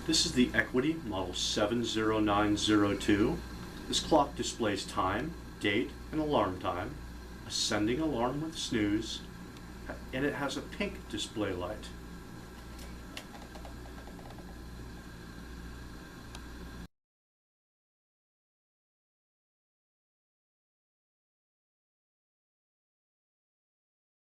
This is the Equity Model 70902. This clock displays time, date, and alarm time, ascending alarm with snooze, and it has a pink display light.